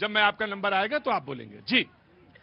जब मैं आपका नंबर आएगा तो आप बोलेंगे। जी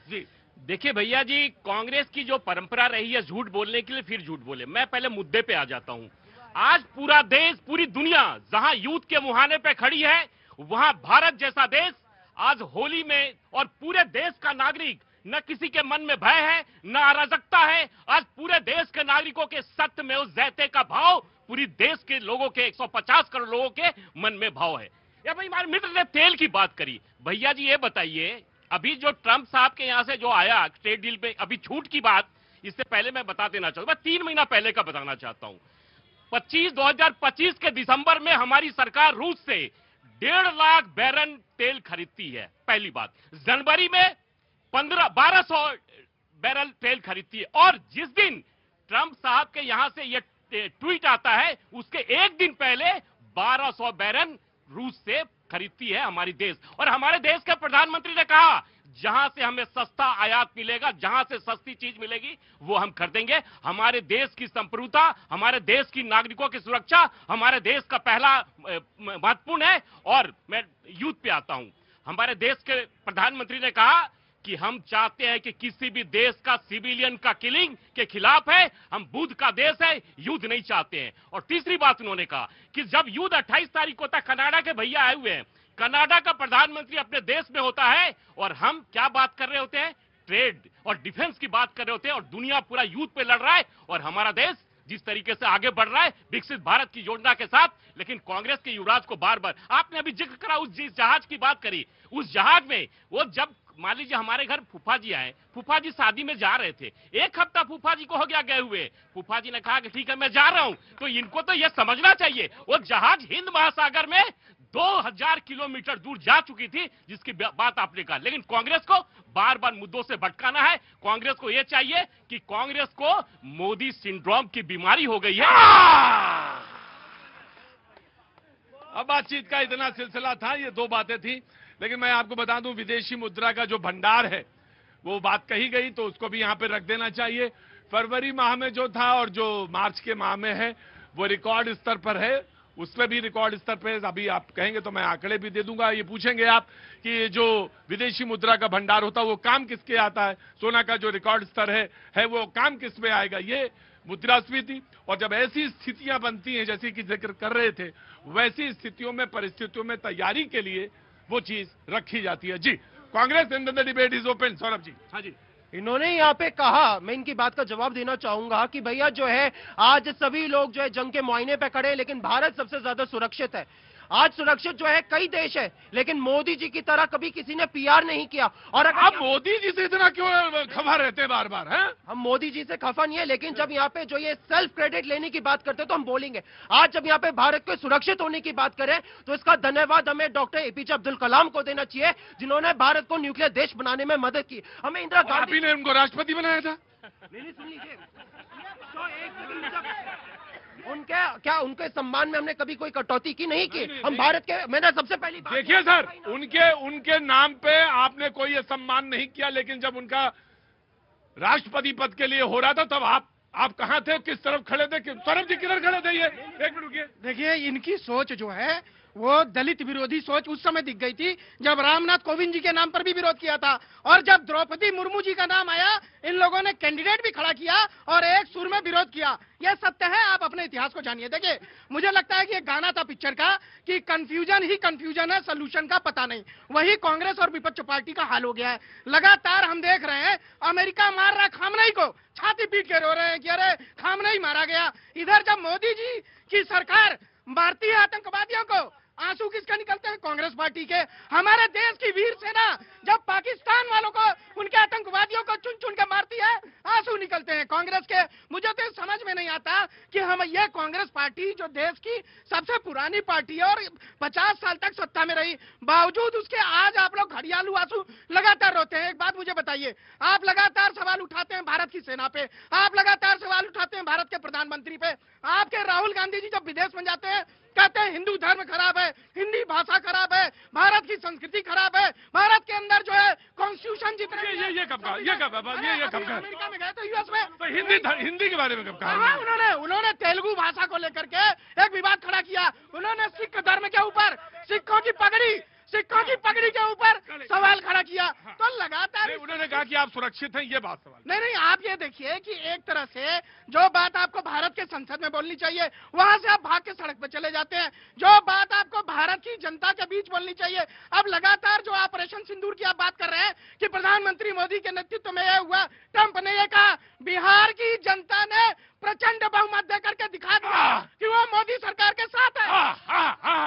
जी। देखिए भैया जी, कांग्रेस की जो परंपरा रही है झूठ बोलने के लिए, फिर झूठ बोले। मैं पहले मुद्दे पे आ जाता हूं। आज पूरा देश, पूरी दुनिया जहां युद्ध के मुहाने पे खड़ी है, वहां भारत जैसा देश आज होली में, और पूरे देश का नागरिक, न किसी के मन में भय है, न अराजकता है। आज पूरे देश के नागरिकों के सत्य में उस जैते का भाव पूरी देश के लोगों के 150 करोड़ लोगों के मन में भाव है। या भाई हमारे मित्र ने तेल की बात करी। भैया जी ये बताइए, अभी जो ट्रंप साहब के यहां से जो आया ट्रेड डील पे, अभी छूट की बात, इससे पहले मैं बता देना चाहूंगा, 3 महीना पहले का बताना चाहता हूं। 2025 के दिसंबर में हमारी सरकार रूस से 1.5 लाख बैरल तेल खरीदती है, पहली बात। जनवरी में 1200 बैरल तेल खरीदती है, और जिस दिन ट्रंप साहब के यहां से यह ट्वीट आता है, उसके एक दिन पहले 1200 बैरल रूस से खरीदती है हमारी देश। और हमारे देश के प्रधानमंत्री ने कहा, जहां से हमें सस्ता आयात मिलेगा, जहां से सस्ती चीज मिलेगी, वो हम खरीदेंगे। हमारे देश की संप्रभुता, हमारे देश की नागरिकों की सुरक्षा हमारे देश का पहला महत्वपूर्ण है। और मैं युद्ध पे आता हूं। हमारे देश के प्रधानमंत्री ने कहा कि हम चाहते हैं कि किसी भी देश का सिविलियन का किलिंग के खिलाफ है, हम बुद्ध का देश है, युद्ध नहीं चाहते हैं। और तीसरी बात उन्होंने कहा कि जब युद्ध 28 तारीख तक, कनाडा के भैया आए हुए हैं, कनाडा का प्रधानमंत्री अपने देश में होता है, और हम क्या बात कर रहे होते हैं, ट्रेड और डिफेंस की बात कर रहे होते हैं, और दुनिया पूरा युद्ध पे लड़ रहा है, और हमारा देश जिस तरीके से आगे बढ़ रहा है विकसित भारत की योजना के साथ। लेकिन कांग्रेस के युवराज को बार बार, आपने अभी जिक्र करा उस जिस जहाज की बात करी, उस जहाज में वो जब मान लीजिए हमारे घर फूफा जी आए, फूफा जी शादी में जा रहे थे, 1 हफ्ता फूफा जी को हो गया गए हुए, फूफा जी ने कहा कि ठीक है मैं जा रहा हूं, तो इनको तो यह समझना चाहिए वो जहाज हिंद महासागर में 2000 किलोमीटर दूर जा चुकी थी, जिसकी बात आपने कहा। लेकिन कांग्रेस को बार बार मुद्दों से भटकाना है। कांग्रेस को यह चाहिए कि कांग्रेस को मोदी सिंड्रोम की बीमारी हो गई है। अब बातचीत का इतना सिलसिला था, ये 2 बातें थी। लेकिन मैं आपको बता दूं, विदेशी मुद्रा का जो भंडार है वो बात कही गई, तो उसको भी यहां पे रख देना चाहिए। फरवरी माह में जो था और जो मार्च के माह में है वो रिकॉर्ड स्तर पर है, उसमें भी रिकॉर्ड स्तर पे। अभी आप कहेंगे तो मैं आंकड़े भी दे दूंगा। ये पूछेंगे आप कि जो विदेशी मुद्रा का भंडार होता है वो काम किसके आता है, सोना का जो रिकॉर्ड स्तर है वो काम किस में आएगा, ये मुद्रास्फीति। और जब ऐसी स्थितियां बनती हैं जैसी कि जिक्र कर रहे थे, वैसी स्थितियों में, परिस्थितियों में तैयारी के लिए वो चीज रखी जाती है। जी, Congress in the debate is open. Saurabh ji. हाँ जी, इन्होंने यहाँ पे कहा, मैं इनकी बात का जवाब देना चाहूंगा कि भैया जो है आज सभी लोग जो है जंग के मुआयने पे खड़े हैं, लेकिन भारत सबसे ज्यादा सुरक्षित है। आज सुरक्षित जो है कई देश है, लेकिन मोदी जी की तरह कभी किसी ने पीआर नहीं किया। और अगर आप मोदी जी से इतना क्यों खफा रहते हैं बार बार? हैं? हम मोदी जी से खफा नहीं है, लेकिन जब यहाँ पे जो ये सेल्फ क्रेडिट लेने की बात करते हैं तो हम बोलेंगे। आज जब यहाँ पे भारत के सुरक्षित होने की बात करें तो इसका धन्यवाद हमें डॉक्टर एपीजे अब्दुल कलाम को देना चाहिए, जिन्होंने भारत को न्यूक्लियर देश बनाने में मदद की। हमें इंदिरा गांधी ने उनको राष्ट्रपति बनाया था। नहीं सुन लीजिए, तो उनके सम्मान में हमने कभी कोई कटौती की नहीं की। हम भारत के, मैंने सबसे पहली बात देखिए सर, उनके नाम पे आपने कोई ये सम्मान नहीं किया, लेकिन जब उनका राष्ट्रपति पद के लिए हो रहा था तब आप कहां थे, किस तरफ खड़े थे? सौरभ जी किधर खड़े थे? ये 1 मिनट रुकिए। देखिए, इनकी सोच जो है वो दलित विरोधी सोच उस समय दिख गई थी जब रामनाथ कोविंद जी के नाम पर भी विरोध किया था, और जब द्रौपदी मुर्मू जी का नाम आया इन लोगों ने कैंडिडेट भी खड़ा किया और एक सुर में विरोध किया। यह सत्य है, आप अपने इतिहास को जानिए। देखिए, मुझे लगता है कि एक गाना था पिक्चर का कि कंफ्यूजन ही कंफ्यूजन है, सोल्यूशन का पता नहीं। वही कांग्रेस और विपक्ष पार्टी का हाल हो गया है। लगातार हम देख रहे हैं अमेरिका मार रहा है खामनेई को, छाती पीट के रो रहे हैं कि अरे खामनेई मारा गया। इधर जब मोदी जी की सरकार मारती है आतंकवादियों को, आंसू किसके निकलते हैं? कांग्रेस पार्टी के। हमारे देश की वीर सेना जब पाकिस्तान वालों को, उनके आतंकवादियों को चुन चुन के मारती है, आंसू निकलते हैं कांग्रेस के। मुझे तो समझ में नहीं आता कि हम ये कांग्रेस पार्टी जो देश की सबसे पुरानी पार्टी है और 50 साल तक सत्ता में रही, बावजूद उसके आज आप लोग घड़ियालू आंसू लगातार रोते हैं। एक बात मुझे बताइए, आप लगातार सवाल उठाते हैं भारत की सेना पे, आप लगातार सवाल उठाते हैं भारत के प्रधानमंत्री पे। आपके राहुल गांधी जी जब विदेश में जाते हैं कहते हैं हिंदू धर्म खराब है, हिंदी भाषा खराब है, भारत की संस्कृति खराब है, भारत के अंदर जो है कॉन्स्टिट्यूशन जितने ये कब कहा? अमेरिका में गए तो यूएस में तो हिंदी के बारे में कब कहा? उन्होंने तेलुगु भाषा को लेकर के एक विवाद खड़ा किया। उन्होंने सिख धर्म के ऊपर सिखों की पगड़ी के ऊपर तो लगातार नहीं, उन्होंने कहा कि आप सुरक्षित हैं, ये बात सवाल। नहीं नहीं, आप ये देखिए कि एक तरह से जो बात आपको भारत के संसद में बोलनी चाहिए वहां से आप भाग के सड़क पर चले जाते हैं। जो बात आपको भारत की जनता के बीच बोलनी चाहिए, अब लगातार जो ऑपरेशन सिंदूर की आप बात कर रहे हैं कि प्रधानमंत्री मोदी के नेतृत्व में यह हुआ, ट्रंप ने यह कहा, बिहार की जनता ने प्रचंड बहुमत देकर के दिखा दिया कि वो मोदी सरकार के साथ है।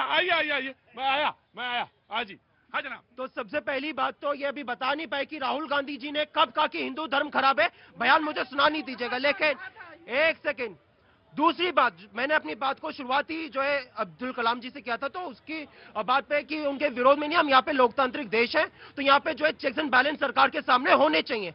आइए आइए आइए, मैं आया हाँ जी, हाँ जनाब। तो सबसे पहली बात तो ये अभी बता नहीं पाए कि राहुल गांधी जी ने कब कहा कि हिंदू धर्म खराब है। बयान मुझे सुना नहीं दीजिएगा, लेकिन एक सेकंड। दूसरी बात, मैंने अपनी बात को शुरुआती जो है अब्दुल कलाम जी से किया था, तो उसकी बात पे कि उनके विरोध में नहीं, हम यहाँ पे लोकतांत्रिक देश है, तो यहाँ पे जो है चेक्स एंड बैलेंस सरकार के सामने होने चाहिए।